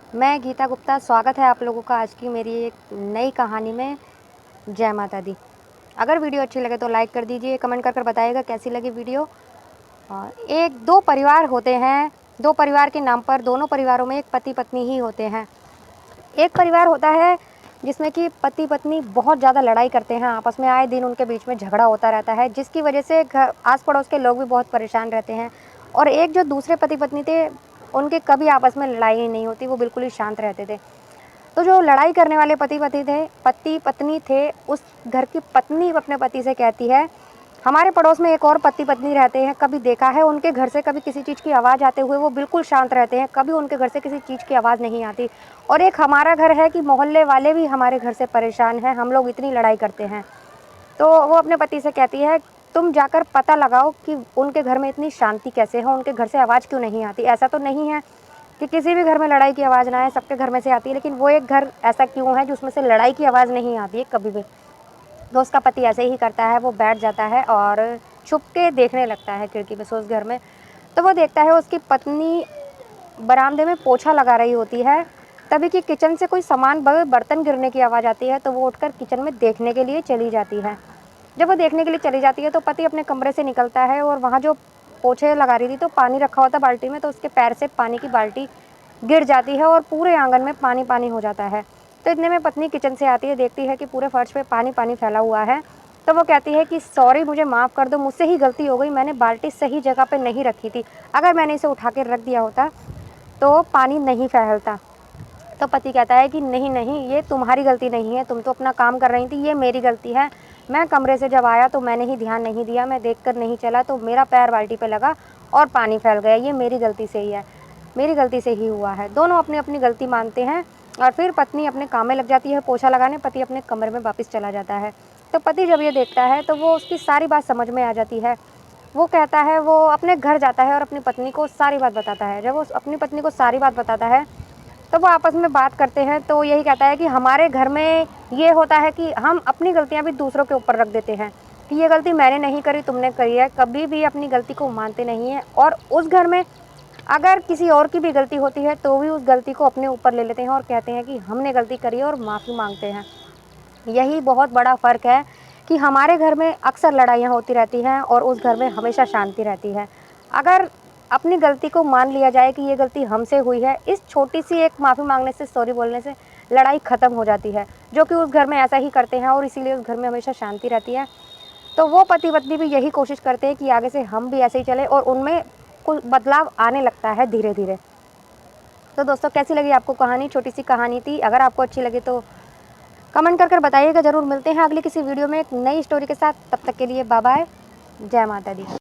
मैं गीता गुप्ता, स्वागत है आप लोगों का आज की मेरी एक नई कहानी में। जय माता दी। अगर वीडियो अच्छी लगे तो लाइक कर दीजिए, कमेंट कर बताइएगा कैसी लगी वीडियो। एक दो परिवार होते हैं, दो परिवार के नाम पर दोनों परिवारों में एक पति पत्नी ही होते हैं। एक परिवार होता है जिसमें कि पति पत्नी बहुत ज़्यादा लड़ाई करते हैं, आपस में आए दिन उनके बीच में झगड़ा होता रहता है, जिसकी वजह से घर आस पड़ोस के लोग भी बहुत परेशान रहते हैं। और एक जो दूसरे पति पत्नी थे, उनके कभी आपस में लड़ाई ही नहीं होती, वो बिल्कुल ही शांत रहते थे। तो जो लड़ाई करने वाले पति पत्नी थे, उस घर की पत्नी अपने पति से कहती है, हमारे पड़ोस में एक और पति पत्नी रहते हैं, कभी देखा है उनके घर से कभी किसी चीज़ की आवाज़ आते हुए? वो बिल्कुल शांत रहते हैं, कभी उनके घर से किसी चीज़ की आवाज़ नहीं आती। और एक हमारा घर है कि मोहल्ले वाले भी हमारे घर से परेशान हैं, हम लोग इतनी लड़ाई करते हैं। तो वो अपने पति से कहती है, तुम जाकर पता लगाओ कि उनके घर में इतनी शांति कैसे है, उनके घर से आवाज़ क्यों नहीं आती। ऐसा तो नहीं है कि किसी भी घर में लड़ाई की आवाज़ ना आए, सबके घर में से आती है, लेकिन वो एक घर ऐसा क्यों है जिसमें से लड़ाई की आवाज़ नहीं आती है कभी भी। तो उसका पति ऐसे ही करता है, वो बैठ जाता है और छुप के देखने लगता है खिड़की में से उस घर में। तो वो देखता है उसकी पत्नी बरामदे में पोछा लगा रही होती है, तभी कि किचन से कोई सामान बर्तन गिरने की आवाज़ आती है। तो वो उठकर किचन में देखने के लिए चली जाती है। जब वो देखने के लिए चली जाती है तो पति अपने कमरे से निकलता है और वहाँ जो पोछे लगा रही थी तो पानी रखा हुआ था बाल्टी में, तो उसके पैर से पानी की बाल्टी गिर जाती है और पूरे आंगन में पानी पानी हो जाता है। तो इतने में पत्नी किचन से आती है, देखती है कि पूरे फर्श पे पानी पानी फैला हुआ है। तो वो कहती है कि सॉरी, मुझे माफ़ कर दो, मुझसे ही गलती हो गई, मैंने बाल्टी सही जगह पे नहीं रखी थी, अगर मैंने इसे उठा के रख दिया होता तो पानी नहीं फैलता। तो पति कहता है कि नहीं नहीं, ये तुम्हारी गलती नहीं है, तुम तो अपना काम कर रही थी, ये मेरी गलती है। मैं कमरे से जब आया तो मैंने ही ध्यान नहीं दिया, मैं देखकर नहीं चला, तो मेरा पैर बाल्टी पे लगा और पानी फैल गया, ये मेरी गलती से ही है, मेरी गलती से ही हुआ है। दोनों अपनी अपनी गलती मानते हैं और फिर पत्नी अपने काम में लग जाती है पोछा लगाने, पति अपने कमरे में वापस चला जाता है। तो पति जब ये देखता है तो वो उसकी सारी बात समझ में आ जाती है। वो कहता है, वो अपने घर जाता है और अपनी पत्नी को सारी बात बताता है। जब वो अपनी पत्नी को सारी बात बताता है तो वो आपस में बात करते हैं। तो यही कहता है कि हमारे घर में ये होता है कि हम अपनी गलतियां भी दूसरों के ऊपर रख देते हैं कि ये गलती मैंने नहीं करी, तुमने करी है। कभी भी अपनी गलती को मानते नहीं हैं और उस घर में अगर किसी और की भी गलती होती है तो भी उस गलती को अपने ऊपर ले लेते हैं और कहते हैं कि हमने गलती करी है और माफ़ी मांगते हैं। यही बहुत बड़ा फ़र्क है कि हमारे घर में अक्सर लड़ाइयाँ होती रहती हैं और उस घर में हमेशा शांति रहती है। अगर अपनी गलती को मान लिया जाए कि ये गलती हमसे हुई है, इस छोटी सी एक माफ़ी मांगने से, सॉरी बोलने से लड़ाई ख़त्म हो जाती है, जो कि उस घर में ऐसा ही करते हैं और इसीलिए उस घर में हमेशा शांति रहती है। तो वो पति पत्नी भी यही कोशिश करते हैं कि आगे से हम भी ऐसे ही चलें और उनमें कुछ बदलाव आने लगता है धीरे धीरे। तो दोस्तों, कैसी लगी आपको कहानी? छोटी सी कहानी थी, अगर आपको अच्छी लगी तो कमेंट कर बताइएगा ज़रूर। मिलते हैं अगली किसी वीडियो में एक नई स्टोरी के साथ, तब तक के लिए बाय बाय। जय माता दी।